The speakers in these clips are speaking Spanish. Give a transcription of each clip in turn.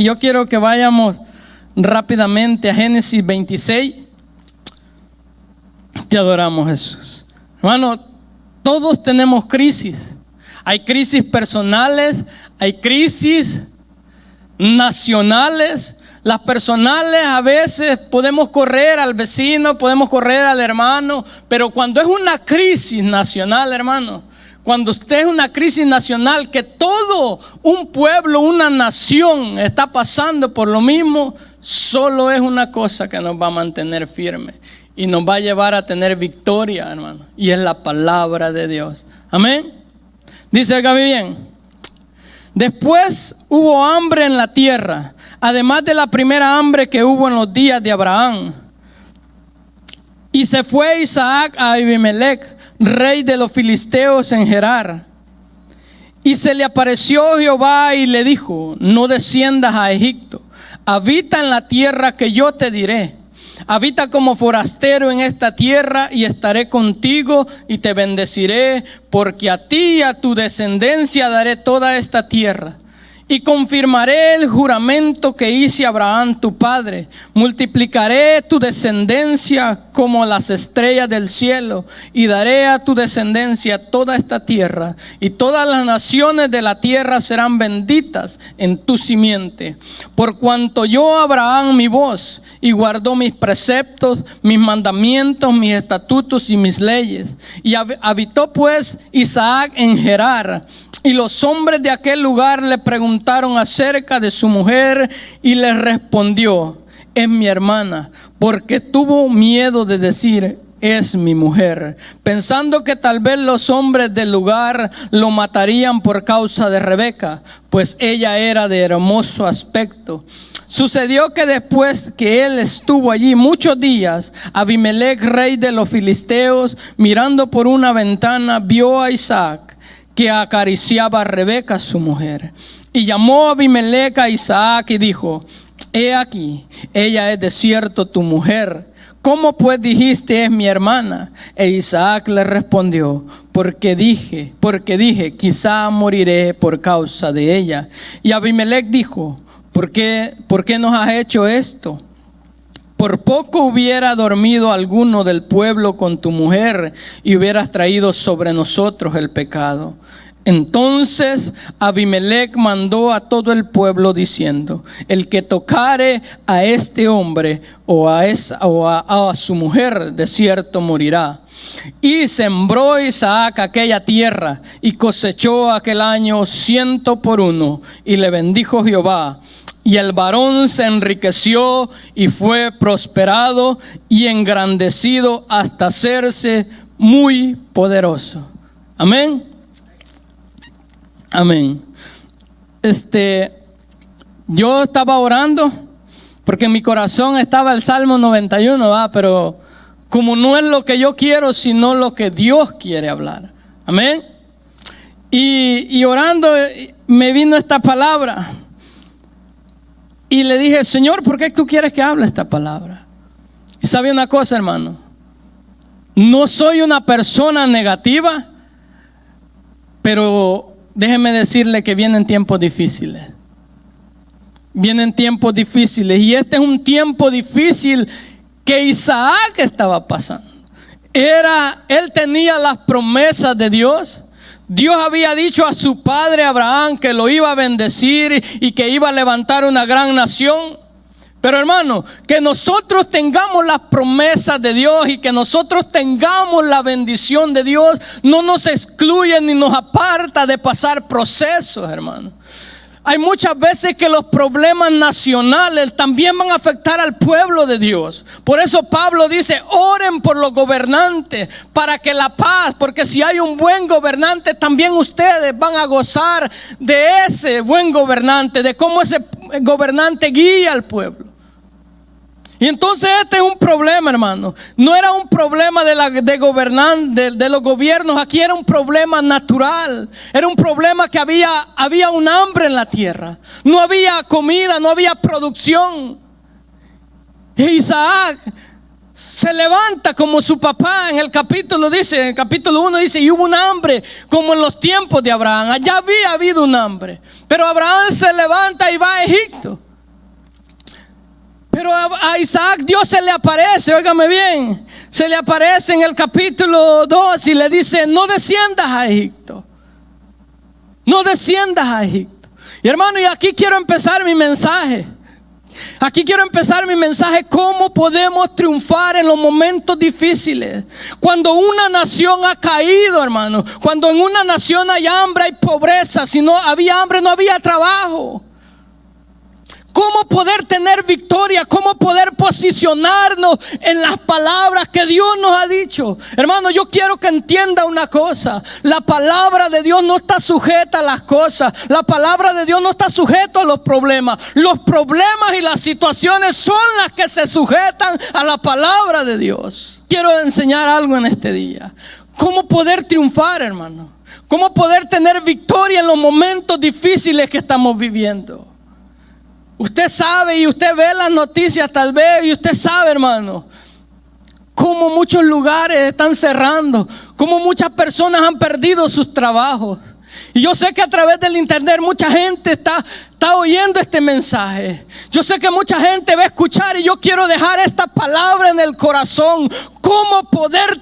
Y yo quiero que vayamos rápidamente a Génesis 26. Te adoramos, Jesús. Hermano, todos tenemos crisis. Hay crisis personales, hay crisis nacionales. Las personales a veces podemos correr al vecino, podemos correr al hermano, pero cuando es una crisis nacional, hermano, cuando usted es una crisis nacional que todo un pueblo, una nación está pasando por lo mismo, solo es una cosa que nos va a mantener firmes y nos va a llevar a tener victoria, hermano, y es la palabra de Dios. Amén. Dice acá bien: después hubo hambre en la tierra, además de la primera hambre que hubo en los días de Abraham. Y se fue Isaac a Abimelech, rey de los filisteos, en Gerar. Y se le apareció Jehová y le dijo: no desciendas a Egipto, habita en la tierra que yo te diré. Habita como forastero en esta tierra y estaré contigo y te bendeciré, porque a ti y a tu descendencia daré toda esta tierra. Y confirmaré el juramento que hice a Abraham tu padre. Multiplicaré tu descendencia como las estrellas del cielo, y daré a tu descendencia toda esta tierra. Y todas las naciones de la tierra serán benditas en tu simiente. Por cuanto yo a Abraham mi voz, y guardó mis preceptos, mis mandamientos, mis estatutos y mis leyes. Y habitó pues Isaac en Gerar. Y los hombres de aquel lugar le preguntaron acerca de su mujer, y les respondió: es mi hermana, porque tuvo miedo de decir: es mi mujer, pensando que tal vez los hombres del lugar lo matarían por causa de Rebeca, pues ella era de hermoso aspecto. Sucedió que después que él estuvo allí muchos días, Abimelech, rey de los filisteos, mirando por una ventana, vio a Isaac que acariciaba a Rebeca su mujer. Y llamó a Abimelech a Isaac y dijo: he aquí, ella es de cierto tu mujer. ¿Cómo pues dijiste: es mi hermana? E Isaac le respondió: porque dije, quizá moriré por causa de ella. Y Abimelech dijo: ¿por qué nos has hecho esto? Por poco hubiera dormido alguno del pueblo con tu mujer, y hubieras traído sobre nosotros el pecado. Entonces Abimelech mandó a todo el pueblo diciendo: el que tocare a este hombre o a su mujer, de cierto morirá. Y sembró Isaac aquella tierra y cosechó aquel año 100 por 1, y le bendijo Jehová. Y el varón se enriqueció y fue prosperado y engrandecido hasta hacerse muy poderoso. Amén. Amén. Yo estaba orando porque en mi corazón estaba el Salmo 91, pero como no es lo que yo quiero, sino lo que Dios quiere hablar. Amén. Y orando me vino esta palabra. Y le dije: Señor, ¿por qué tú quieres que hable esta palabra? Y sabe una cosa, hermano, no soy una persona negativa, pero déjeme decirle que vienen tiempos difíciles. Vienen tiempos difíciles, y este es un tiempo difícil que Isaac estaba pasando. Él tenía las promesas de Dios. Dios había dicho a su padre Abraham que lo iba a bendecir y que iba a levantar una gran nación. Pero hermano, que nosotros tengamos las promesas de Dios y que nosotros tengamos la bendición de Dios no nos excluye ni nos aparta de pasar procesos, hermano. Hay muchas veces que los problemas nacionales también van a afectar al pueblo de Dios. Por eso Pablo dice: oren por los gobernantes para que la paz, porque si hay un buen gobernante, también ustedes van a gozar de ese buen gobernante, de cómo ese gobernante guía al pueblo. Y entonces este es un problema, hermano. No era un problema de los gobiernos. Aquí era un problema natural. Era un problema que había un hambre en la tierra. No había comida, no había producción. Y Isaac se levanta como su papá. En el capítulo 1 dice: y hubo un hambre como en los tiempos de Abraham. Allá había habido un hambre. Pero Abraham se levanta y va a Egipto. Pero a Isaac Dios se le aparece, óigame bien, se le aparece en el capítulo 2 y le dice: no desciendas a Egipto. No desciendas a Egipto. Y hermano, y aquí quiero empezar mi mensaje. Aquí quiero empezar mi mensaje: cómo podemos triunfar en los momentos difíciles. Cuando una nación ha caído, hermano, cuando en una nación hay hambre, hay pobreza. Si no había hambre, no había trabajo. ¿Cómo poder tener victoria? ¿Cómo poder posicionarnos en las palabras que Dios nos ha dicho? Hermano, yo quiero que entienda una cosa: la palabra de Dios no está sujeta a las cosas. La palabra de Dios no está sujeta a los problemas. Los problemas y las situaciones son las que se sujetan a la palabra de Dios. Quiero enseñar algo en este día: cómo poder triunfar, hermano. Cómo poder tener victoria en los momentos difíciles que estamos viviendo. Usted sabe y usted ve las noticias tal vez, y usted sabe, hermano, cómo muchos lugares están cerrando, cómo muchas personas han perdido sus trabajos. Y yo sé que a través del internet mucha gente está oyendo este mensaje. Yo sé que mucha gente va a escuchar, y yo quiero dejar esta palabra en el corazón: cómo poder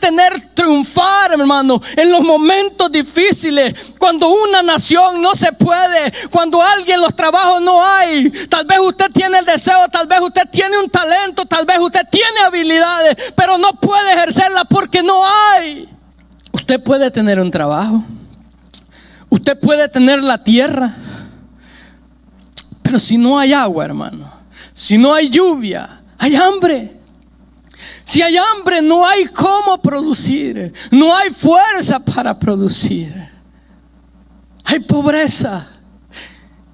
triunfar, hermano, en los momentos difíciles. Cuando una nación no se puede, cuando alguien los trabajos no hay. Tal vez usted tiene el deseo, tal vez usted tiene un talento, tal vez usted tiene habilidades, pero no puede ejercerla porque no hay. Usted puede tener un trabajo, usted puede tener la tierra, pero si no hay agua, hermano, si no hay lluvia, hay hambre. Si hay hambre, no hay cómo producir, no hay fuerza para producir. Hay pobreza.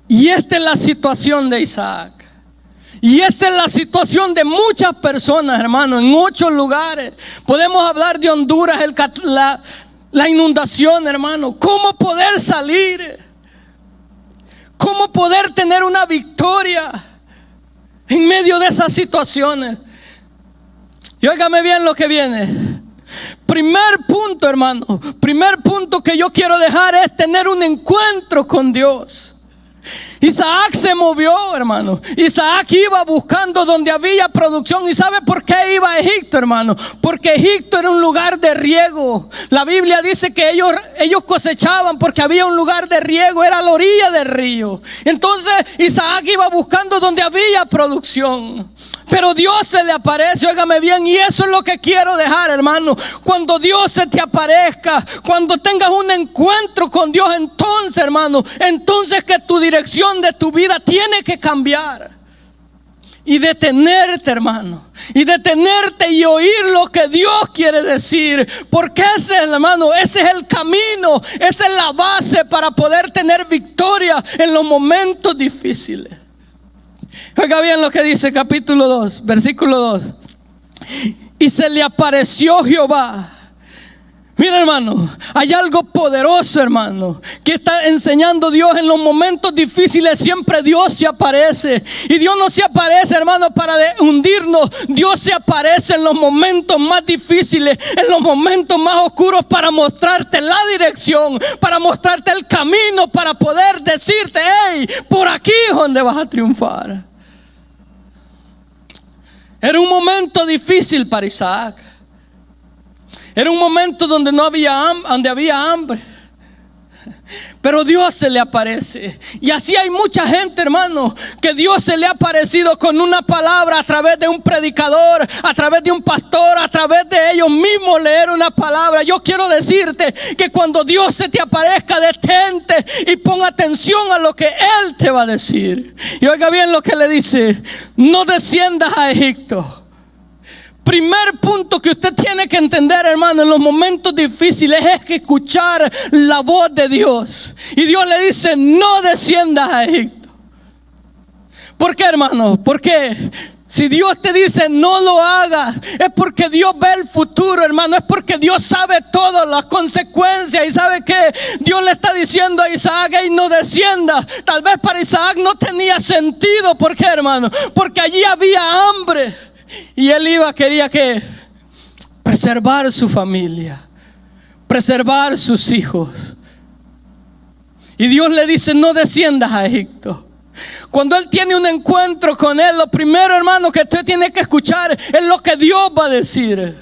Y esta es la situación de Isaac. Y esa es la situación de muchas personas, hermano, en muchos lugares. Podemos hablar de Honduras, la inundación, hermano. ¿Cómo poder salir? ¿Cómo poder tener una victoria en medio de esas situaciones? Y óigame bien lo que viene. Primer punto, hermano, primer punto que yo quiero dejar es tener un encuentro con Dios. Isaac se movió, hermano. Isaac iba buscando donde había producción. ¿Y sabe por qué iba a Egipto, hermano? Porque Egipto era un lugar de riego. La Biblia dice que ellos cosechaban porque había un lugar de riego, era a la orilla del río. Entonces Isaac iba buscando donde había producción. Pero Dios se le aparece, óigame bien, y eso es lo que quiero dejar, hermano. Cuando Dios se te aparezca, cuando tengas un encuentro con Dios, entonces, hermano, entonces que tu dirección de tu vida tiene que cambiar. Y detenerte, hermano, y detenerte y oír lo que Dios quiere decir. Porque ese, hermano, ese es el camino, esa es la base para poder tener victoria en los momentos difíciles. Oiga bien lo que dice capítulo 2, versículo 2. Y se le apareció Jehová. Mira, hermano, hay algo poderoso, hermano, que está enseñando Dios en los momentos difíciles. Siempre Dios se aparece. Y Dios no se aparece, hermano, para hundirnos. Dios se aparece en los momentos más difíciles, en los momentos más oscuros, para mostrarte la dirección, para mostrarte el camino, para poder decirte: hey, por aquí es donde vas a triunfar. Era un momento difícil para Isaac. Era un momento donde había hambre. Pero Dios se le aparece. Y así hay mucha gente, hermano, que Dios se le ha aparecido con una palabra, a través de un predicador, a través de un pastor, a través de ellos mismos leer una palabra. Yo quiero decirte que cuando Dios se te aparezca, detente y pon atención a lo que Él te va a decir. Y oiga bien lo que le dice: no desciendas a Egipto. Primer punto que usted tiene que entender, hermano, en los momentos difíciles, es que escuchar la voz de Dios. Y Dios le dice: no desciendas a Egipto. ¿Por qué, hermano? Porque si Dios te dice no lo hagas, es porque Dios ve el futuro, hermano. Es porque Dios sabe todas las consecuencias. Y sabe que Dios le está diciendo a Isaac: hey, no desciendas. Tal vez para Isaac no tenía sentido. ¿Por qué, hermano? Porque allí había hambre. Y él quería que preservar su familia, preservar sus hijos. Y Dios le dice: no desciendas a Egipto. Cuando Él tiene un encuentro con Él, lo primero, hermano, que usted tiene que escuchar es lo que Dios va a decir.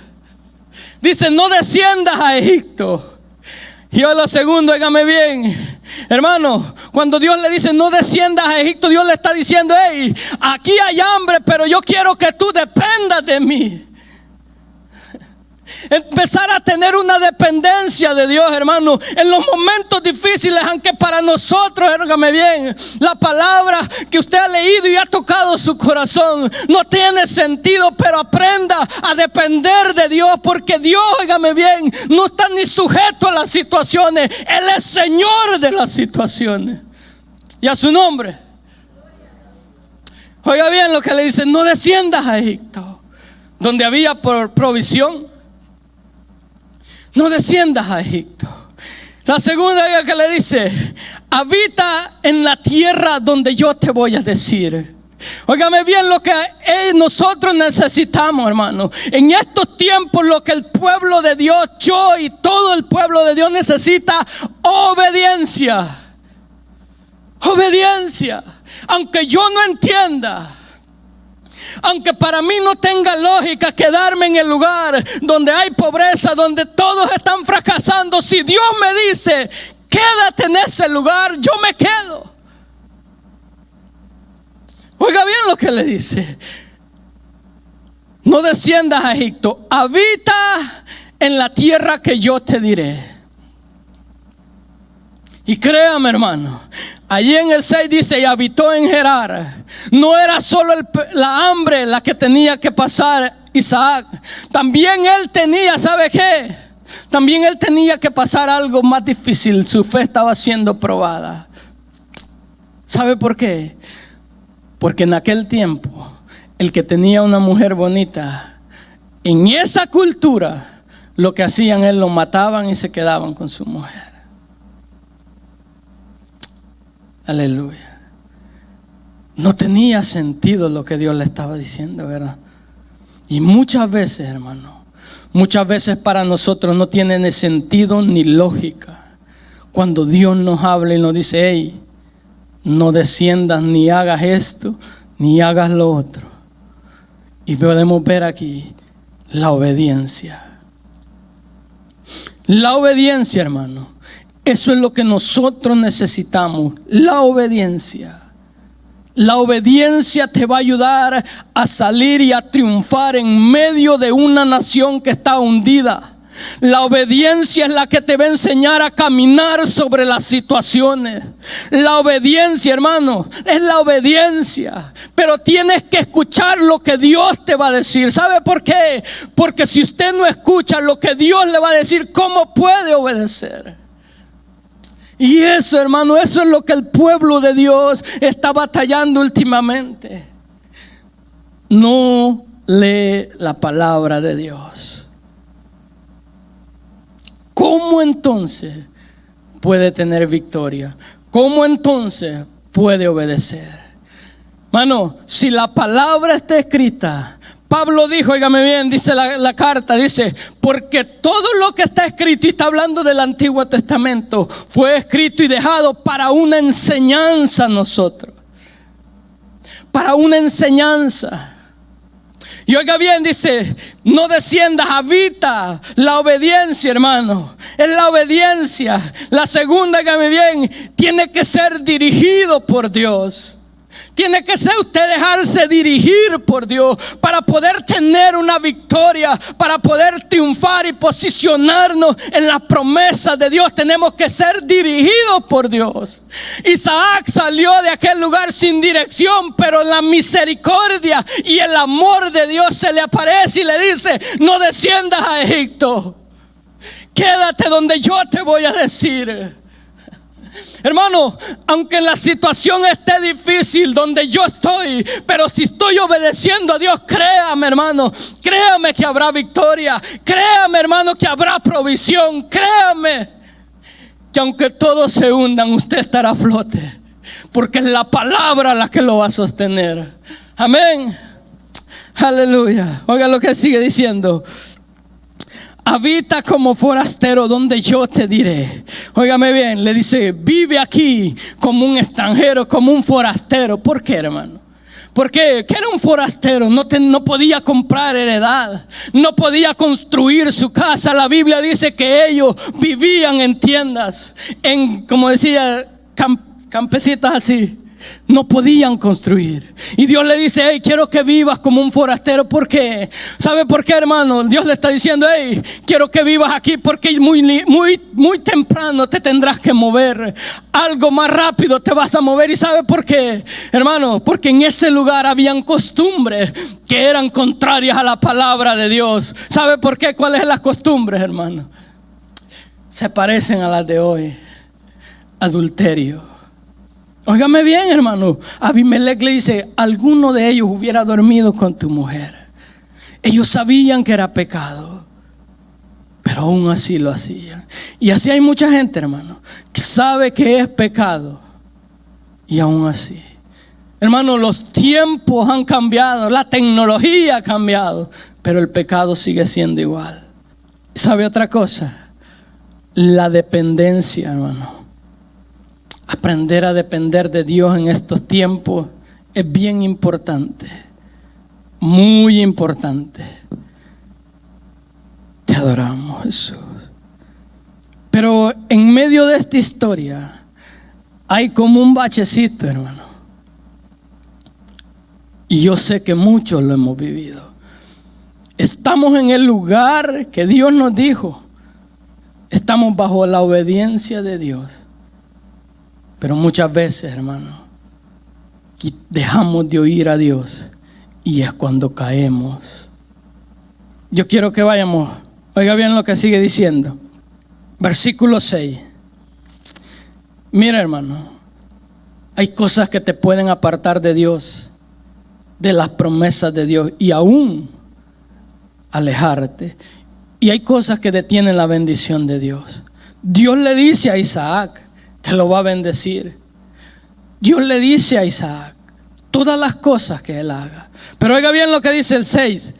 Dice, no desciendas a Egipto. Y lo segundo, óigame bien, hermano, cuando Dios le dice no desciendas a Egipto, Dios le está diciendo, hey, aquí hay hambre, pero yo quiero que tú dependas de mí. Empezar a tener una dependencia de Dios, hermano, en los momentos difíciles, aunque para nosotros, óigame bien, la palabra que usted ha leído y ha tocado su corazón no tiene sentido, pero aprenda a depender de Dios, porque Dios, óigame bien, no está ni sujeto a las situaciones. Él es Señor de las situaciones. Y a su nombre. Oiga bien lo que le dice, no desciendas a Egipto, donde había provisión. No desciendas a Egipto. La segunda que le dice, habita en la tierra donde yo te voy a decir. Óigame bien lo que nosotros necesitamos, hermano. En estos tiempos lo que el pueblo de Dios, yo y todo el pueblo de Dios necesita obediencia. Obediencia. Aunque yo no entienda, aunque para mí no tenga lógica quedarme en el lugar donde hay pobreza, donde todos están fracasando, si Dios me dice, quédate en ese lugar, yo me quedo. Oiga bien lo que le dice. No desciendas a Egipto, habita en la tierra que yo te diré. Y créame, hermano, allí en el 6 dice, y habitó en Gerar. No era solo la hambre la que tenía que pasar Isaac. También él tenía, ¿sabe qué? También él tenía que pasar algo más difícil. Su fe estaba siendo probada. ¿Sabe por qué? Porque en aquel tiempo, el que tenía una mujer bonita, en esa cultura, lo que hacían es lo mataban y se quedaban con su mujer. Aleluya. No tenía sentido lo que Dios le estaba diciendo, ¿verdad? Y muchas veces, hermano, muchas veces para nosotros no tiene ni sentido ni lógica. Cuando Dios nos habla y nos dice, hey, no desciendas ni hagas esto, ni hagas lo otro. Y podemos ver aquí la obediencia. La obediencia, hermano. Eso es lo que nosotros necesitamos, la obediencia. La obediencia te va a ayudar a salir y a triunfar en medio de una nación que está hundida. La obediencia es la que te va a enseñar a caminar sobre las situaciones. La obediencia, hermano, es la obediencia. Pero tienes que escuchar lo que Dios te va a decir. ¿Sabe por qué? Porque si usted no escucha lo que Dios le va a decir, ¿cómo puede obedecer? Y eso, hermano, eso es lo que el pueblo de Dios está batallando últimamente. No lee la palabra de Dios. ¿Cómo entonces puede tener victoria? ¿Cómo entonces puede obedecer? Hermano, si la palabra está escrita, Pablo dijo, óigame bien, dice la carta, dice, porque todo lo que está escrito, y está hablando del Antiguo Testamento, fue escrito y dejado para una enseñanza a nosotros. Para una enseñanza. Y oiga bien, dice, no desciendas, habita la obediencia, hermano. Es la obediencia. La segunda, óigame bien, tiene que ser dirigido por Dios. Tiene que ser usted dejarse dirigir por Dios para poder tener una victoria, para poder triunfar y posicionarnos en las promesas de Dios. Tenemos que ser dirigidos por Dios. Isaac salió de aquel lugar sin dirección, pero la misericordia y el amor de Dios se le aparece y le dice, no desciendas a Egipto, quédate donde yo te voy a decir. Hermano, aunque la situación esté difícil donde yo estoy, pero si estoy obedeciendo a Dios, créame, hermano, créame que habrá victoria. Créame, hermano, que habrá provisión. Créame que aunque todos se hundan, usted estará a flote, porque es la palabra la que lo va a sostener. Amén. Aleluya. Oiga lo que sigue diciendo. habita como forastero donde yo te diré. Óigame bien, le dice, vive aquí como un extranjero, como un forastero. ¿Por qué, hermano? Porque era un forastero, no podía comprar heredad, no podía construir su casa. La Biblia dice que ellos vivían en tiendas, como decía, campesitas así. No podían construir. Y Dios le dice, hey, quiero que vivas como un forastero. ¿Por qué? ¿Sabe por qué, hermano? Dios le está diciendo, hey, quiero que vivas aquí porque muy temprano te tendrás que mover. Algo más rápido te vas a mover. ¿Y sabe por qué, hermano? Porque en ese lugar habían costumbres que eran contrarias a la palabra de Dios. ¿Sabe por qué? ¿Cuáles son las costumbres, hermano? Se parecen a las de hoy. Adulterio. Óigame bien, hermano. Abimelech le dice, alguno de ellos hubiera dormido con tu mujer. Ellos sabían que era pecado, pero aún así lo hacían. Y así hay mucha gente, hermano, que sabe que es pecado y aún así. Hermano, los tiempos han cambiado, la tecnología ha cambiado, pero el pecado sigue siendo igual. ¿Sabe otra cosa? La dependencia, hermano. Aprender a depender de Dios en estos tiempos es bien importante, muy importante. Te adoramos, Jesús. Pero en medio de esta historia hay como un bachecito, hermano. Y yo sé que muchos lo hemos vivido. Estamos en el lugar que Dios nos dijo. Estamos bajo la obediencia de Dios. Pero muchas veces, hermano, dejamos de oír a Dios y es cuando caemos. Yo quiero que vayamos, oiga bien lo que sigue diciendo. Versículo 6. Mira, hermano, hay cosas que te pueden apartar de Dios, de las promesas de Dios y aún alejarte. Y hay cosas que detienen la bendición de Dios. Dios le dice a Isaac que lo va a bendecir. Dios le dice a Isaac todas las cosas que él haga. Pero oiga bien lo que dice el 6.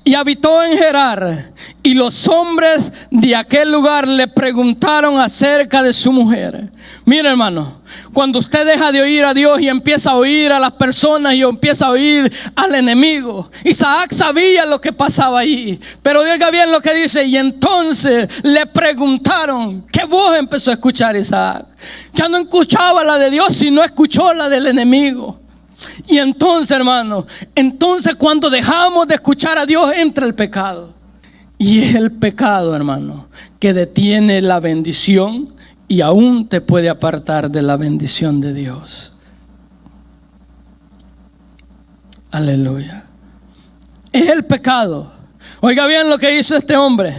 Y habitó en Gerar, y los hombres de aquel lugar le preguntaron acerca de su mujer. Mira, hermano, cuando usted deja de oír a Dios y empieza a oír a las personas y empieza a oír al enemigo. Isaac sabía lo que pasaba allí, pero oiga bien lo que dice. Y entonces le preguntaron. ¿Qué voz empezó a escuchar Isaac? Ya no escuchaba la de Dios, sino escuchó la del enemigo. Y entonces, hermano, cuando dejamos de escuchar a Dios, entra el pecado. Y es el pecado, hermano, que detiene la bendición y aún te puede apartar de la bendición de Dios. Aleluya. Es el pecado. Oiga bien lo que hizo este hombre.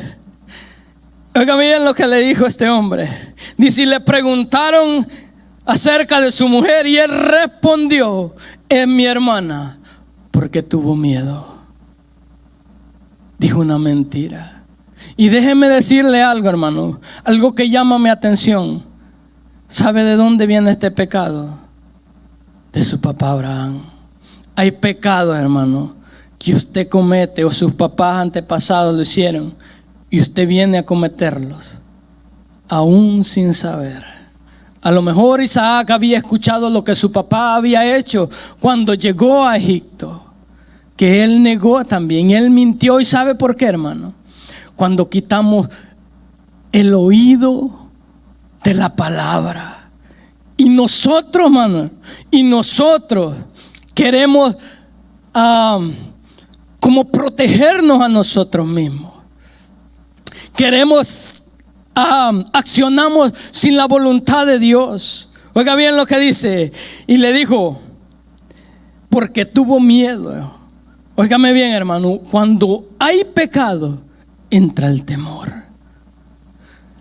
Oiga bien lo que le dijo este hombre. Dice, y le preguntaron acerca de su mujer y él respondió, es mi hermana, porque tuvo miedo. Dijo una mentira. Y déjeme decirle algo, hermano, algo que llama mi atención. ¿Sabe de dónde viene este pecado? De su papá Abraham. Hay pecados, hermano, que usted comete o sus papás antepasados lo hicieron y usted viene a cometerlos aún sin saber. A lo mejor Isaac había escuchado lo que su papá había hecho cuando llegó a Egipto, que él negó también, él mintió. ¿Y sabe por qué, hermano? Cuando quitamos el oído de la palabra. Y nosotros, hermano, queremos como protegernos a nosotros mismos. Accionamos sin la voluntad de Dios. Oiga bien lo que dice. Y le dijo, porque tuvo miedo. Óigame bien, hermano, cuando hay pecado, entra el temor.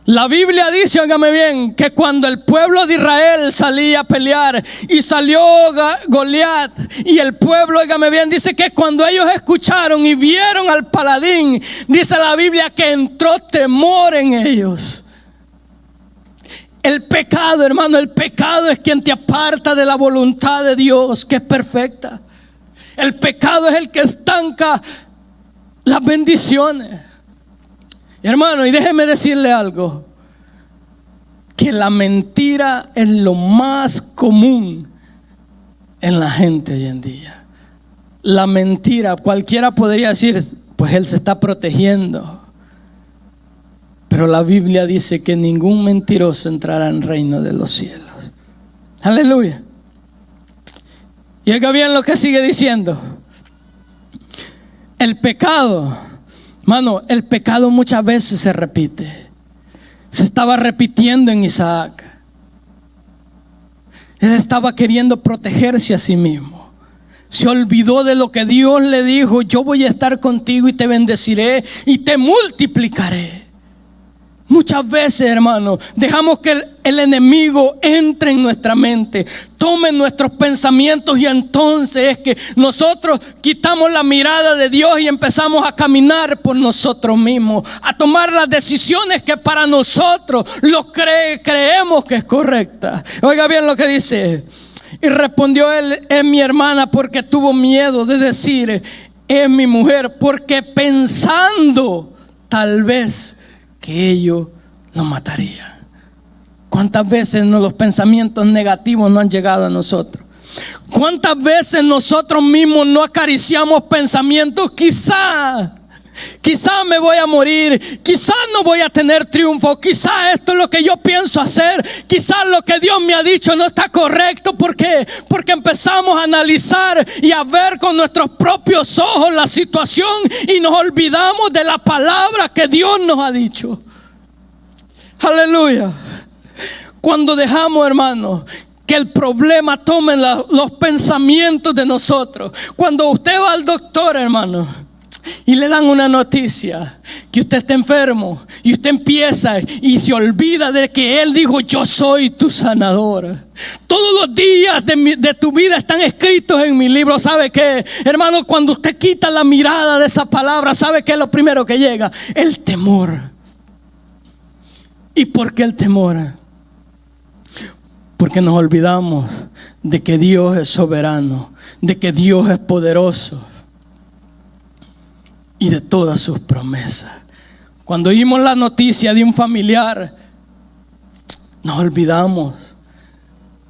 La Biblia dice, óigame bien, que cuando el pueblo de Israel salía a pelear y salió Goliat y el pueblo, óigame bien, dice que cuando ellos escucharon y vieron al paladín, dice la Biblia que entró temor en ellos. El pecado, hermano, el pecado es quien te aparta de la voluntad de Dios, que es perfecta. El pecado es el que estanca las bendiciones. Hermano, y déjeme decirle algo, que la mentira es lo más común en la gente hoy en día. La mentira, cualquiera podría decir, pues él se está protegiendo. Pero la Biblia dice que ningún mentiroso entrará en el reino de los cielos. Aleluya. Y oiga bien lo que sigue diciendo. El pecado, hermano, el pecado muchas veces se repite. Se estaba repitiendo en Isaac. Él estaba queriendo protegerse a sí mismo. Se olvidó de lo que Dios le dijo: yo voy a estar contigo y te bendeciré y te multiplicaré. Muchas veces, hermano, dejamos que el enemigo entre en nuestra mente, tome nuestros pensamientos, y entonces es que nosotros quitamos la mirada de Dios y empezamos a caminar por nosotros mismos, a tomar las decisiones que para nosotros creemos que es correcta. Oiga bien lo que dice. Y respondió él: es mi hermana, porque tuvo miedo de decir es mi mujer, porque pensando tal vez que ellos lo matarían. ¿Cuántas veces los pensamientos negativos no han llegado a nosotros? ¿Cuántas veces nosotros mismos no acariciamos pensamientos? Quizá me voy a morir, quizá no voy a tener triunfo, quizá esto es lo que yo pienso hacer, quizá lo que Dios me ha dicho no está correcto. ¿Por qué? Porque empezamos a analizar y a ver con nuestros propios ojos la situación y nos olvidamos de la palabra que Dios nos ha dicho. Aleluya. Cuando dejamos, hermanos, que el problema tome los pensamientos de nosotros. Cuando usted va al doctor, hermano, y le dan una noticia que usted está enfermo, y usted empieza y se olvida de que Él dijo: yo soy tu sanador. Todos los días de tu vida están escritos en mi libro. ¿Sabe qué, hermano? Cuando usted quita la mirada de esa palabra, ¿sabe qué es lo primero que llega? El temor. ¿Y por qué el temor? Porque nos olvidamos de que Dios es soberano, de que Dios es poderoso y de todas sus promesas. Cuando oímos la noticia de un familiar, nos olvidamos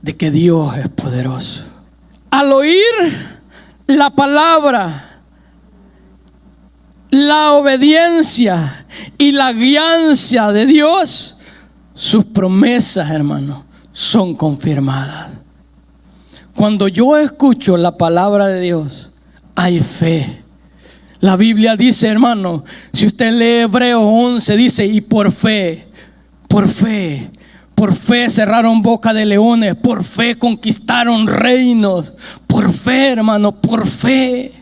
de que Dios es poderoso. Al oír la palabra, la obediencia y la guianza de Dios, sus promesas, hermano, son confirmadas. Cuando yo escucho la palabra de Dios, hay fe. La Biblia dice, hermano, si usted lee Hebreos 11, dice: y por fe cerraron boca de leones, por fe conquistaron reinos, por fe, hermano, por fe.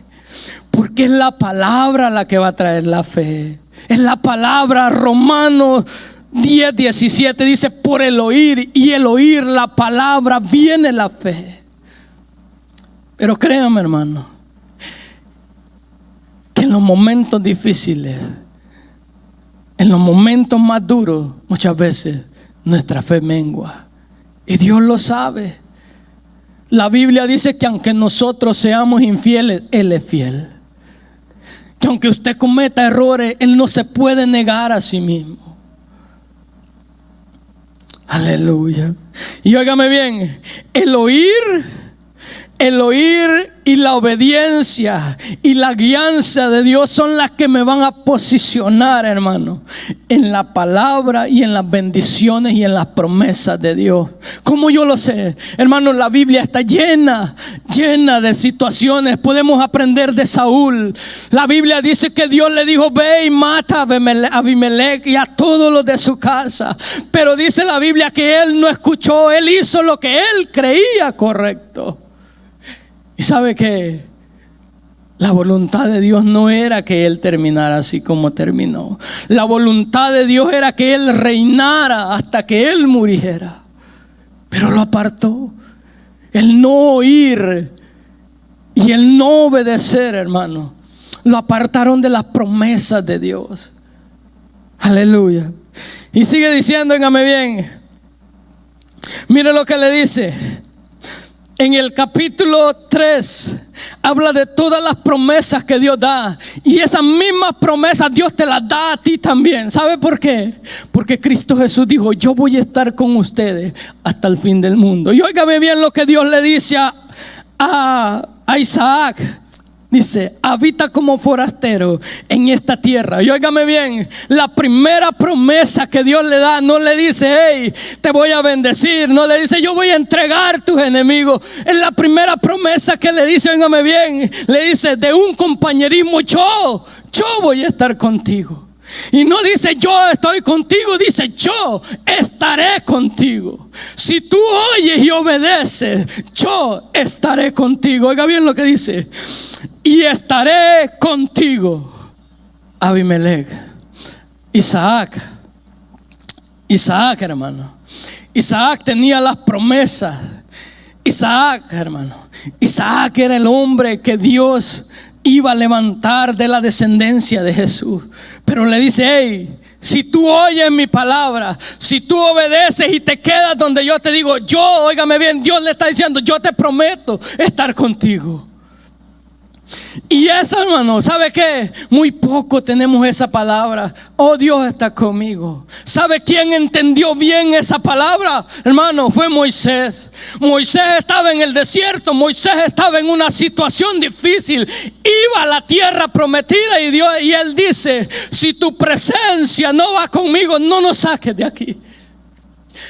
Porque es la palabra la que va a traer la fe. Es la palabra. Romanos 10:17 dice: por el oír, y el oír la palabra viene la fe. Pero créame, hermano, que en los momentos difíciles, en los momentos más duros, muchas veces nuestra fe mengua, y Dios lo sabe. La Biblia dice que aunque nosotros seamos infieles, Él es fiel. Que aunque usted cometa errores, Él no se puede negar a sí mismo. Aleluya. Y óigame bien, el oír y la obediencia y la guianza de Dios son las que me van a posicionar, hermano, en la palabra y en las bendiciones y en las promesas de Dios. ¿Cómo yo lo sé? Hermano, la Biblia está llena de situaciones. Podemos aprender de Saúl. La Biblia dice que Dios le dijo: ve y mata a Abimelech y a todos los de su casa. Pero dice la Biblia que él no escuchó. Él hizo lo que él creía correcto. Y sabe que la voluntad de Dios no era que él terminara así como terminó. La voluntad de Dios era que él reinara hasta que él muriera. Pero lo apartó. El no oír y el no obedecer, hermano, lo apartaron de las promesas de Dios. Aleluya. Y sigue diciendo, óigame bien, mire lo que le dice. En el capítulo 3, habla de todas las promesas que Dios da. Y esas mismas promesas Dios te las da a ti también. ¿Sabe por qué? Porque Cristo Jesús dijo: yo voy a estar con ustedes hasta el fin del mundo. Y óigame bien lo que Dios le dice a Isaac. Dice: habita como forastero en esta tierra. Y óigame bien, la primera promesa que Dios le da, no le dice: hey, te voy a bendecir. No le dice: yo voy a entregar tus enemigos. Es la primera promesa que le dice, óigame bien, le dice: de un compañerismo, yo voy a estar contigo. Y no dice: yo estoy contigo, dice: yo estaré contigo. Si tú oyes y obedeces, yo estaré contigo. Oiga bien lo que dice: y estaré contigo. Abimelech, Isaac, hermano. Isaac tenía las promesas. Isaac era el hombre que Dios iba a levantar de la descendencia de Jesús. Pero le dice: hey, si tú oyes mi palabra, si tú obedeces y te quedas donde yo te digo, óigame bien, Dios le está diciendo: yo te prometo estar contigo. Y eso, hermano, ¿sabe qué? Muy poco tenemos esa palabra. Oh, Dios está conmigo. ¿Sabe quién entendió bien esa palabra? Hermano, fue Moisés. Moisés estaba en el desierto. Moisés estaba en una situación difícil. Iba a la tierra prometida y él dice: si tu presencia no va conmigo, no nos saques de aquí.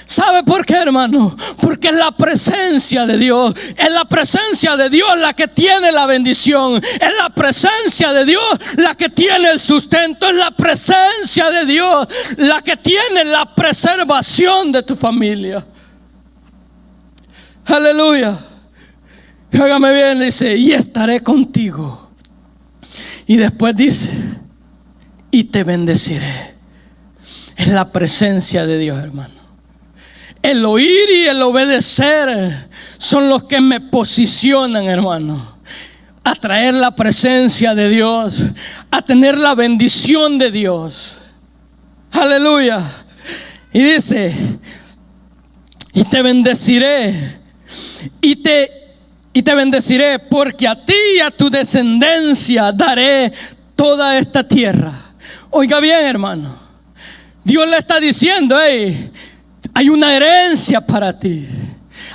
¿Sabe por qué, hermano? Porque es la presencia de Dios. Es la presencia de Dios la que tiene la bendición. Es la presencia de Dios la que tiene el sustento. Es la presencia de Dios la que tiene la preservación de tu familia. Aleluya. Hágame bien, dice: y estaré contigo. Y después dice: y te bendeciré. Es la presencia de Dios, hermano. El oír y el obedecer son los que me posicionan, hermano, a traer la presencia de Dios, a tener la bendición de Dios. Aleluya. Y dice: y te bendeciré, y te bendeciré, porque a ti y a tu descendencia daré toda esta tierra. Oiga bien, hermano, Dios le está diciendo: hey, hay una herencia para ti.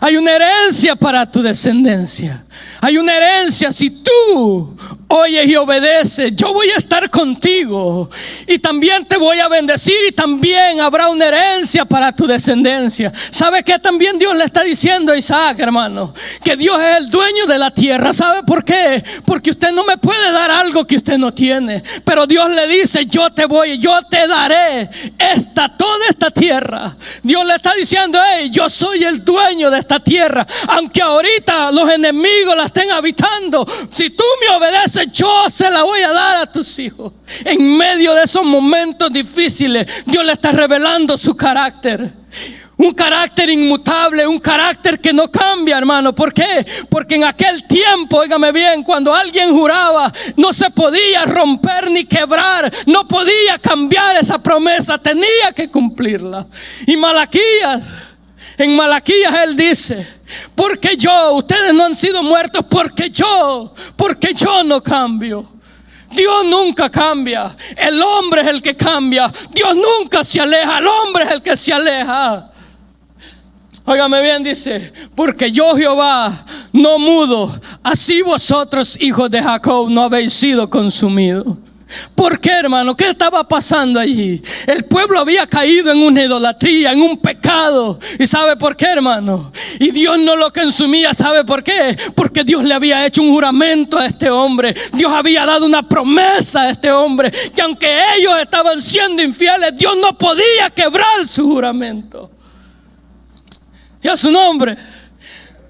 Hay una herencia para tu descendencia. Hay una herencia si tú oyes y obedeces. Yo voy a estar contigo y también te voy a bendecir, y también habrá una herencia para tu descendencia. ¿Sabe qué también Dios le está diciendo a Isaac, hermano? Que Dios es el dueño de la tierra. ¿Sabe por qué? Porque usted no me puede dar algo que usted no tiene. Pero Dios le dice: yo te daré toda esta tierra. Dios le está diciendo: hey, yo soy el dueño de esta tierra. Aunque ahorita los enemigos la estén habitando, si tú me obedeces, yo se la voy a dar a tus hijos. En medio de esos momentos difíciles, Dios le está revelando su carácter. Un carácter inmutable, un carácter que no cambia, hermano. ¿Por qué? Porque en aquel tiempo, óigame bien, cuando alguien juraba, no se podía romper ni quebrar, no podía cambiar esa promesa, tenía que cumplirla. Y en Malaquías él dice: porque ustedes no han sido muertos, porque yo no cambio. Dios nunca cambia. El hombre es el que cambia. Dios nunca se aleja. El hombre es el que se aleja. Óigame bien, dice: porque yo, Jehová, no mudo, así vosotros, hijos de Jacob, no habéis sido consumidos. ¿Por qué, hermano? ¿Qué estaba pasando allí? El pueblo había caído en una idolatría, en un pecado. ¿Y sabe por qué, hermano? Y Dios no lo consumía. ¿Sabe por qué? Porque Dios le había hecho un juramento a este hombre. Dios había dado una promesa a este hombre, que aunque ellos estaban siendo infieles, Dios no podía quebrar su juramento. Y a su nombre.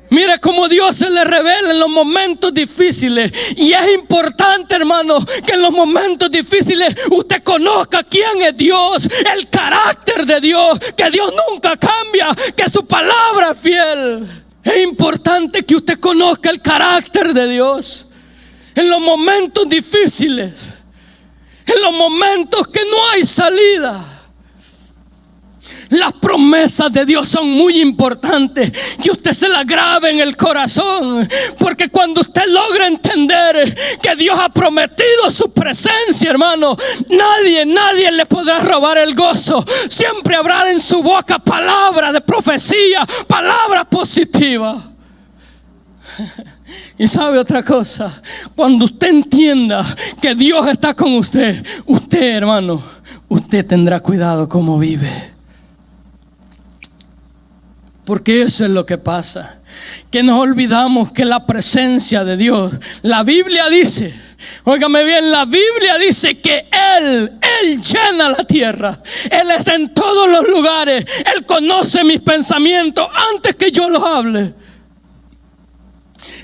Mire cómo Dios se le revela en los momentos difíciles. Y es importante, hermano, que en los momentos difíciles usted conozca quién es Dios, el carácter de Dios, que Dios nunca cambia, que su palabra es fiel. Es importante que usted conozca el carácter de Dios en los momentos difíciles, en los momentos que no hay salida. Las promesas de Dios son muy importantes, que usted se las grabe en el corazón, porque cuando usted logra entender que Dios ha prometido su presencia, hermano, nadie le podrá robar el gozo. Siempre habrá en su boca palabras de profecía, palabras positivas. Y sabe otra cosa, cuando usted entienda que Dios está con usted, hermano, usted tendrá cuidado cómo vive. Porque eso es lo que pasa, que nos olvidamos que la presencia de Dios, la Biblia dice, óigame bien, la Biblia dice que Él llena la tierra. Él está en todos los lugares. Él conoce mis pensamientos antes que yo los hable.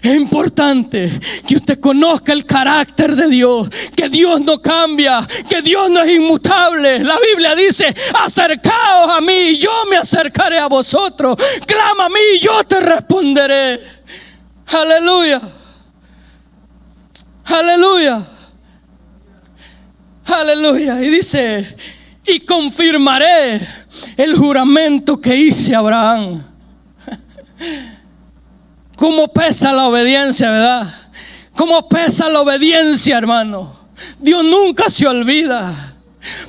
Es importante que usted conozca el carácter de Dios, que Dios no cambia, que Dios no es inmutable. La Biblia dice: acercaos a mí y yo me acercaré a vosotros. Clama a mí y yo te responderé. Aleluya. Aleluya. Aleluya. Y dice: y confirmaré el juramento que hice a Abraham. ¿Cómo pesa la obediencia, verdad? ¿Cómo pesa la obediencia, hermano? Dios nunca se olvida.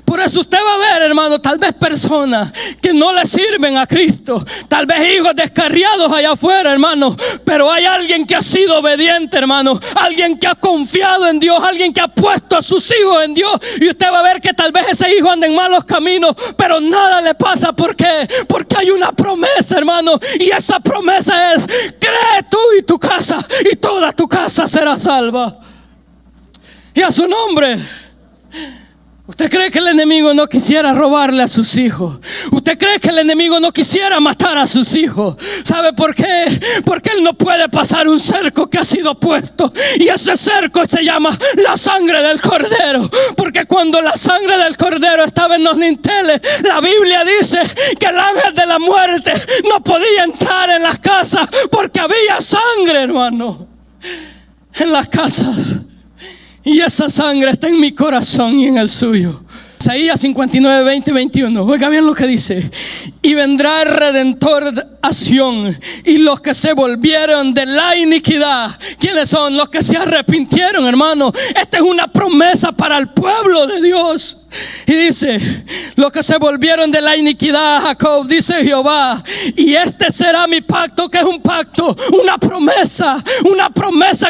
Por eso usted va a ver, hermano, tal vez personas que no le sirven a Cristo, tal vez hijos descarriados allá afuera, hermano, pero hay alguien que ha sido obediente, hermano, alguien que ha confiado en Dios, alguien que ha puesto a sus hijos en Dios, y usted va a ver que tal vez ese hijo anda en malos caminos, pero nada le pasa. ¿Por qué? Porque hay una promesa, hermano, y esa promesa es: cree tú y tu casa, y toda tu casa será salva. Y a su nombre. ¿Usted cree que el enemigo no quisiera robarle a sus hijos? ¿Usted cree que el enemigo no quisiera matar a sus hijos? ¿Sabe por qué? Porque él no puede pasar un cerco que ha sido puesto, y ese cerco se llama la sangre del cordero. Porque cuando la sangre del cordero estaba en los dinteles, la Biblia dice que el ángel de la muerte no podía entrar en las casas, porque había sangre, hermano, en las casas. Y esa sangre está en mi corazón y en el suyo. Isaías 59, 20 y 21. Oiga bien lo que dice: y vendrá el Redentor a Sión, y los que se volvieron de la iniquidad. ¿Quiénes son? Los que se arrepintieron, hermano. Esta es una promesa para el pueblo de Dios. Y dice: los que se volvieron de la iniquidad a Jacob, dice Jehová, y este será mi pacto. Que es un pacto, una promesa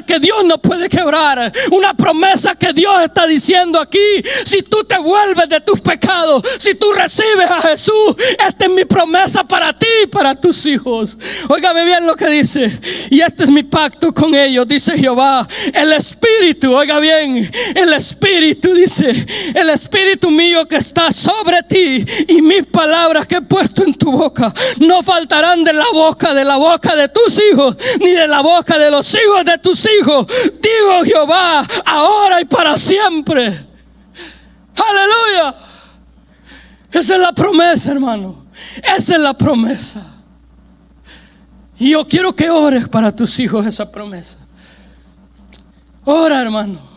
que Dios no puede quebrar, una promesa que Dios está diciendo aquí: si tú te vuelves de tus pecados, si tú recibes a Jesús, esta es mi promesa para ti y para tus hijos. Óigame bien lo que dice: y este es mi pacto con ellos, dice Jehová, el Espíritu, oiga bien, el Espíritu, dice, el Espíritu mío que está sobre ti, y mis palabras que he puesto en tu boca no faltarán de la boca de tus hijos, ni de la boca de los hijos de tus hijos, digo Jehová, ahora y para siempre. Aleluya. Esa es la promesa, hermano. Esa es la promesa. Y yo quiero que ores para tus hijos esa promesa. Ora, hermano.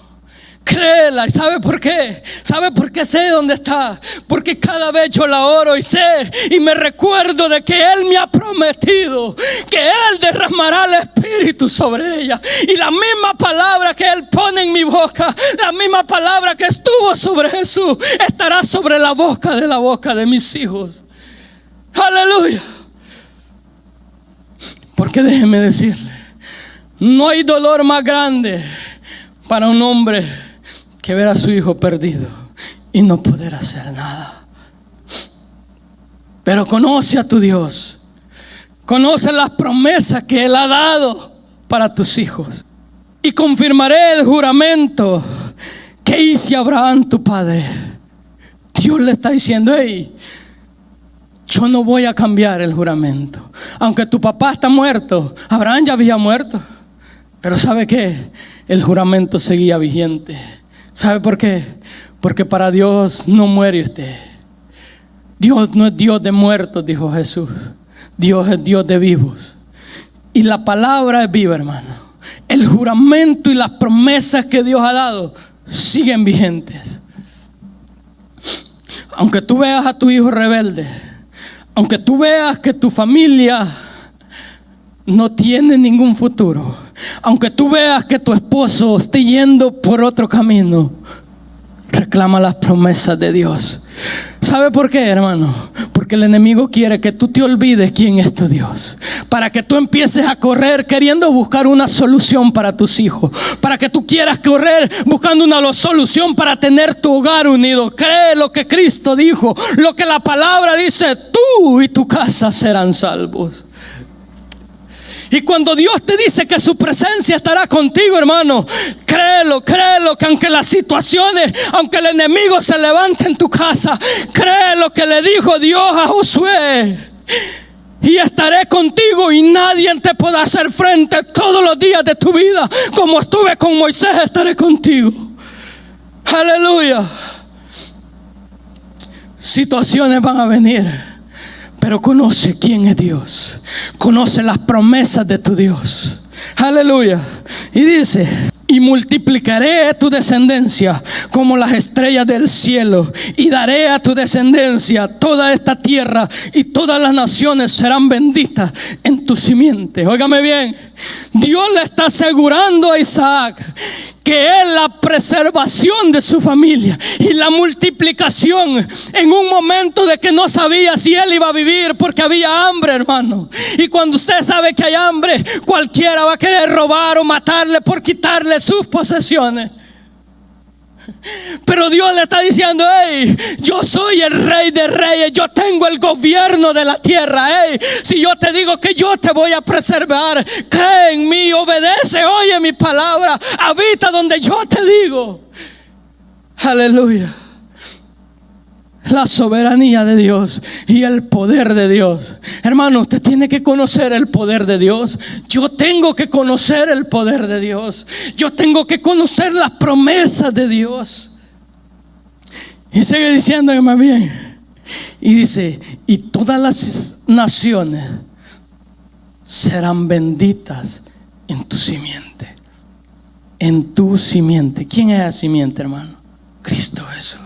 Créela. ¿Y sabe por qué? ¿Sabe por qué sé dónde está? Porque cada vez yo la oro y sé y me recuerdo de que Él me ha prometido que Él derramará el Espíritu sobre ella. Y la misma palabra que Él pone en mi boca, la misma palabra que estuvo sobre Jesús, estará sobre la boca de mis hijos. Aleluya. Porque déjeme decirle, no hay dolor más grande para un hombre que ver a su hijo perdido y no poder hacer nada. Pero conoce a tu Dios, conoce las promesas que Él ha dado para tus hijos. Y confirmaré el juramento que hice a Abraham tu padre. Dios le está diciendo: hey, yo no voy a cambiar el juramento. Aunque tu papá está muerto, Abraham ya había muerto, pero ¿sabe qué? El juramento seguía vigente. ¿Sabe por qué? Porque para Dios no muere usted. Dios no es Dios de muertos, dijo Jesús. Dios es Dios de vivos. Y la palabra es viva, hermano. El juramento y las promesas que Dios ha dado siguen vigentes. Aunque tú veas a tu hijo rebelde, aunque tú veas que tu familia no tiene ningún futuro, aunque tú veas que tu esposo esté yendo por otro camino, reclama las promesas de Dios. ¿Sabe por qué, hermano? Porque el enemigo quiere que tú te olvides quién es tu Dios, para que tú empieces a correr queriendo buscar una solución para tus hijos, para que tú quieras correr buscando una solución para tener tu hogar unido. Cree lo que Cristo dijo, lo que la palabra dice: tú y tu casa serán salvos. Y cuando Dios te dice que su presencia estará contigo, hermano, créelo, que aunque las situaciones, aunque el enemigo se levante en tu casa, cree lo que le dijo Dios a Josué: y estaré contigo y nadie te podrá hacer frente todos los días de tu vida. Como estuve con Moisés, estaré contigo. Aleluya. Situaciones van a venir, pero conoce quién es Dios. Conoce las promesas de tu Dios. Aleluya. Y dice: y multiplicaré tu descendencia como las estrellas del cielo, y daré a tu descendencia toda esta tierra, y todas las naciones serán benditas en tu simiente. Óigame bien, Dios le está asegurando a Isaac que es la preservación de su familia y la multiplicación en un momento de que no sabía si él iba a vivir, porque había hambre, hermano. Y cuando usted sabe que hay hambre, cualquiera va a querer robar o matarle por quitarle sus posesiones. Pero Dios le está diciendo: hey, yo soy el Rey de Reyes, yo tengo el gobierno de la tierra. Hey, si yo te digo que yo te voy a preservar, cree en mí, obedece, oye mi palabra, habita donde yo te digo. Aleluya. La soberanía de Dios y el poder de Dios. Hermano, usted tiene que conocer el poder de Dios. Yo tengo que conocer el poder de Dios. Yo tengo que conocer las promesas de Dios. Y sigue diciendo más bien. Y dice: y todas las naciones serán benditas en tu simiente. En tu simiente. ¿Quién es la simiente, hermano? Cristo Jesús.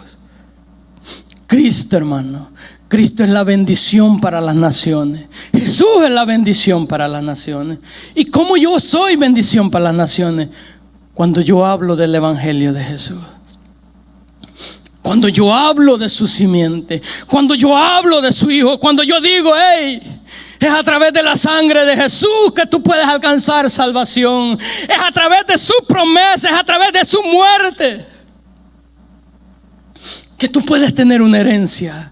Cristo, hermano. Cristo es la bendición para las naciones. Jesús es la bendición para las naciones. ¿Y cómo yo soy bendición para las naciones? Cuando yo hablo del evangelio de Jesús. Cuando yo hablo de su simiente. Cuando yo hablo de su hijo. Cuando yo digo: hey, es a través de la sangre de Jesús que tú puedes alcanzar salvación. Es a través de su promesa, es a través de su muerte que tú puedes tener una herencia.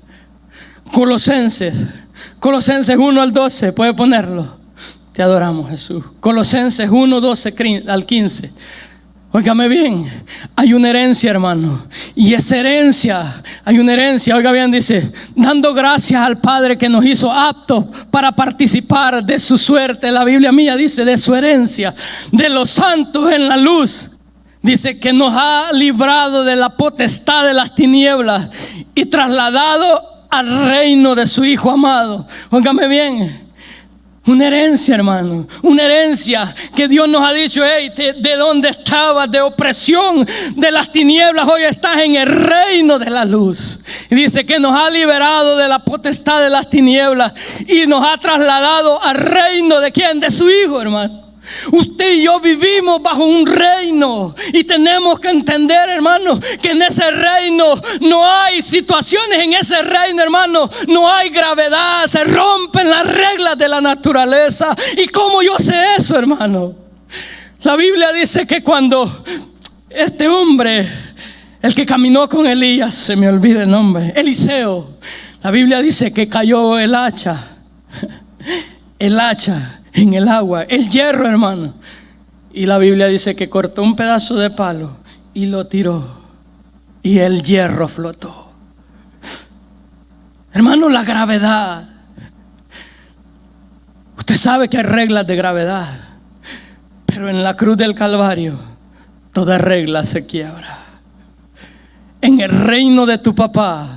Colosenses 1 al 12, puede ponerlo. Te adoramos, Jesús. Colosenses 1, 12 al 15. Óigame bien, hay una herencia, hermano. Y esa herencia, hay una herencia, oiga bien, dice: dando gracias al Padre que nos hizo aptos para participar de su suerte. La Biblia mía dice: de su herencia, de los santos en la luz. Dice que nos ha librado de la potestad de las tinieblas y trasladado al reino de su Hijo amado. Óigame bien, una herencia, hermano, una herencia que Dios nos ha dicho: hey, de donde estabas, de opresión de las tinieblas, hoy estás en el reino de la luz. Y dice que nos ha liberado de la potestad de las tinieblas y nos ha trasladado al reino de ¿quién? De su Hijo, hermano. Usted y yo vivimos bajo un reino y tenemos que entender, hermano, que en ese reino no hay situaciones, en ese reino, hermano, no hay gravedad, se rompen las reglas de la naturaleza. ¿Y cómo yo sé eso, hermano? La Biblia dice que cuando este hombre, el que caminó con Elías, se me olvida el nombre, Eliseo, la Biblia dice que cayó el hacha en el agua, el hierro, hermano. Y la Biblia dice que cortó un pedazo de palo y lo tiró, y el hierro flotó. Hermano, la gravedad. Usted sabe que hay reglas de gravedad, pero en la cruz del Calvario toda regla se quiebra. En el reino de tu papá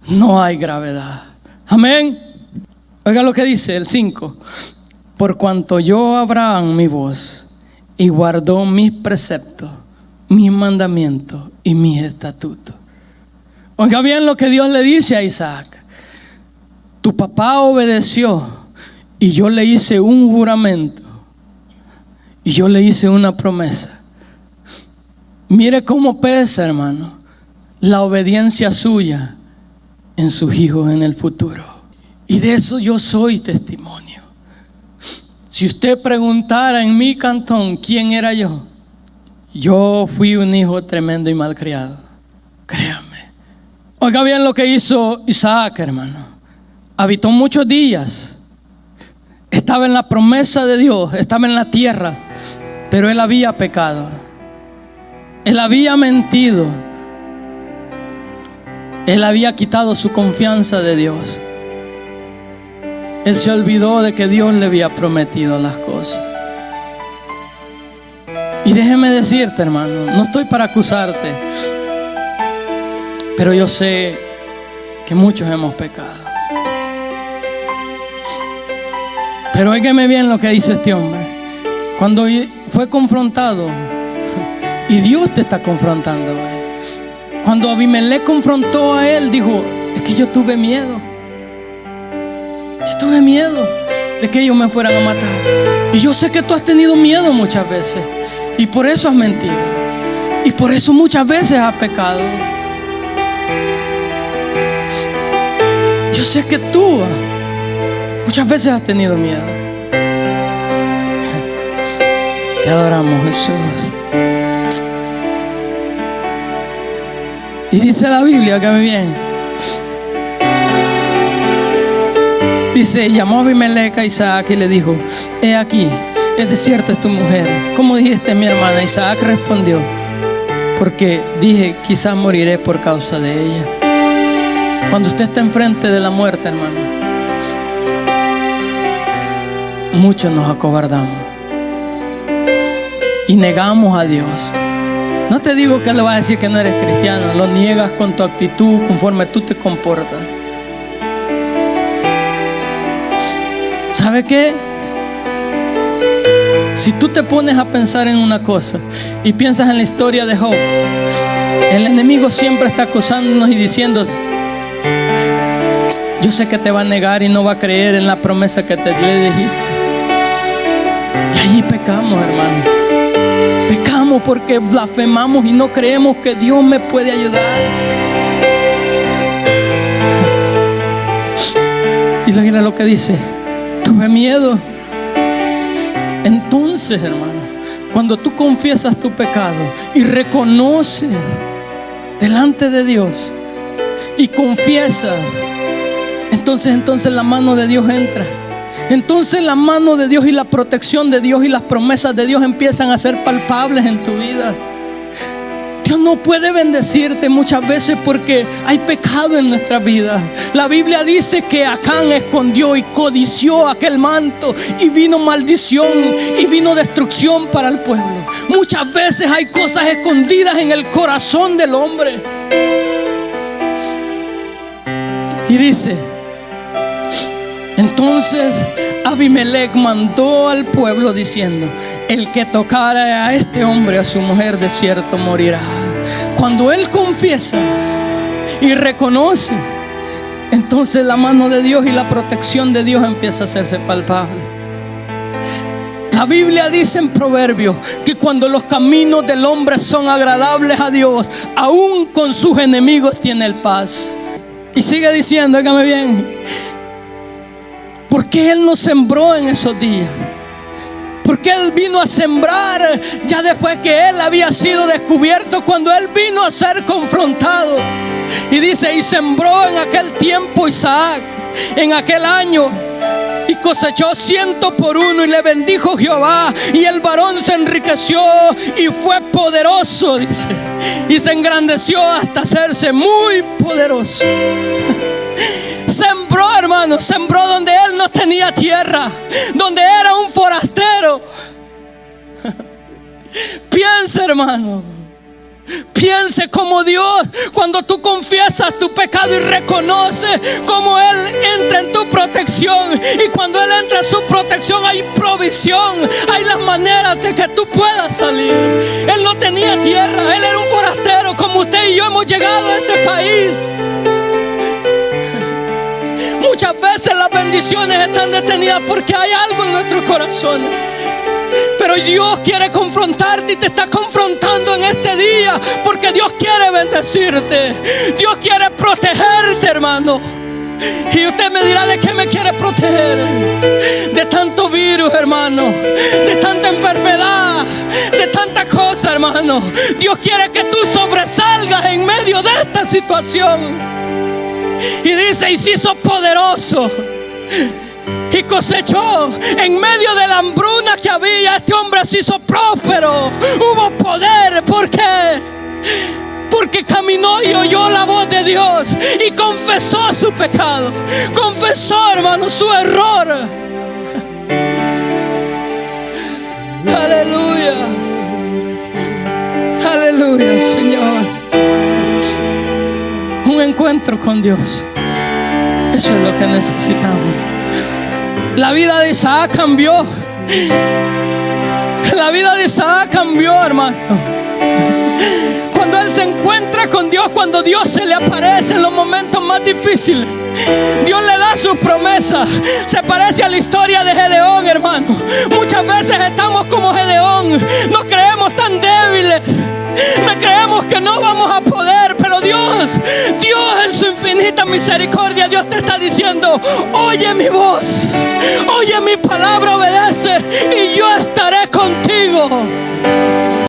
no hay gravedad. Amén. Oiga lo que dice el 5: por cuanto oyó Abraham mi voz y guardó mis preceptos, mis mandamientos y mis estatutos. Oiga bien lo que Dios le dice a Isaac: tu papá obedeció y yo le hice un juramento y yo le hice una promesa. Mire cómo pesa, hermano, la obediencia suya en sus hijos en el futuro. Y de eso yo soy testimonio. Si usted preguntara en mi cantón quién era yo fui un hijo tremendo y malcriado. Créame. Oiga bien lo que hizo Isaac, hermano. Habitó muchos días. Estaba en la promesa de Dios, estaba en la tierra, pero él había pecado. Él había mentido. Él había quitado su confianza de Dios. Él se olvidó de que Dios le había prometido las cosas. Y déjeme decirte, hermano, no estoy para acusarte, pero yo sé que muchos hemos pecado. Pero óigame bien lo que dice este hombre. Cuando fue confrontado, y Dios te está confrontando hoy. Cuando Abimelech confrontó a él, dijo: es que yo tuve miedo. Yo tuve miedo de que ellos me fueran a matar. Y yo sé que tú has tenido miedo muchas veces, y por eso has mentido, y por eso muchas veces has pecado. Yo sé que tú muchas veces has tenido miedo. Te adoramos, Jesús. Y dice la Biblia, que me bien, dice: llamó a Abimelech a Isaac y le dijo: he aquí, es desierto es tu mujer. ¿Cómo dijiste, mi hermana? Isaac respondió: porque dije, quizás moriré por causa de ella. Cuando usted está enfrente de la muerte, hermano, muchos nos acobardamos y negamos a Dios. No te digo que le vas a decir que no eres cristiano, lo niegas con tu actitud, conforme tú te comportas. ¿Sabe qué? Si tú te pones a pensar en una cosa y piensas en la historia de Job, el enemigo siempre está acusándonos y diciendo: yo sé que te va a negar y no va a creer en la promesa que le dijiste. Y allí pecamos, hermano. Pecamos porque blasfemamos y no creemos que Dios me puede ayudar. Y mira lo que dice: tuve miedo. Entonces, hermano, cuando tú confiesas tu pecado y reconoces delante de Dios y confiesas, entonces la mano de Dios entra. Entonces la mano de Dios y la protección de Dios y las promesas de Dios empiezan a ser palpables en tu vida. Dios no puede bendecirte muchas veces porque hay pecado en nuestra vida. La Biblia dice que Acán escondió y codició aquel manto, y vino maldición y vino destrucción para el pueblo. Muchas veces hay cosas escondidas en el corazón del hombre. Y dice: entonces Abimelech mandó al pueblo diciendo: el que tocara a este hombre, a su mujer, de cierto morirá. Cuando él confiesa y reconoce, entonces la mano de Dios y la protección de Dios empieza a hacerse palpable. La Biblia dice en Proverbios que cuando los caminos del hombre son agradables a Dios, aún con sus enemigos tiene el paz. Y sigue diciendo, óigame bien, ¿por qué Él no sembró en esos días? Porque Él vino a sembrar ya después que Él había sido descubierto, cuando Él vino a ser confrontado. Y dice: y sembró en aquel tiempo Isaac, en aquel año, y cosechó 100 por 1, y le bendijo Jehová, y el varón se enriqueció y fue poderoso, dice, y se engrandeció hasta hacerse muy poderoso. Sembró, hermano, sembró donde él no tenía tierra, donde era un forastero. Piensa, hermano, piense como Dios, cuando tú confiesas tu pecado y reconoces cómo Él entra en tu protección, y cuando Él entra en su protección hay provisión, hay las maneras de que tú puedas salir. Él no tenía tierra, él era un forastero como usted y yo hemos llegado a este país. Muchas veces las bendiciones están detenidas porque hay algo en nuestros corazones. Pero Dios quiere confrontarte y te está confrontando en este día porque Dios quiere bendecirte. Dios quiere protegerte, hermano. Y usted me dirá: ¿de qué me quiere proteger? De tanto virus, hermano, de tanta enfermedad, de tanta cosa, hermano. Dios quiere que tú sobresalgas en medio de esta situación. Y dice: y se hizo poderoso y cosechó en medio de la hambruna que había. Este hombre se hizo próspero. Hubo poder. ¿Por qué? Porque caminó y oyó la voz de Dios y confesó su pecado. Confesó, hermano, su error. Aleluya. Aleluya, Señor. Un encuentro con Dios. Eso es lo que necesitamos. La vida de Isaac cambió. La vida de Isaac cambió, hermano. Cuando él se encuentra con Dios, cuando Dios se le aparece en los momentos más difíciles, Dios le da sus promesas. Se parece a la historia de Gedeón, hermano. Muchas veces estamos como Gedeón. Nos creemos tan débiles. Me creemos que no vamos a poder, pero Dios en su infinita misericordia, Dios te está diciendo: oye mi voz, oye mi palabra, obedece y yo estaré contigo.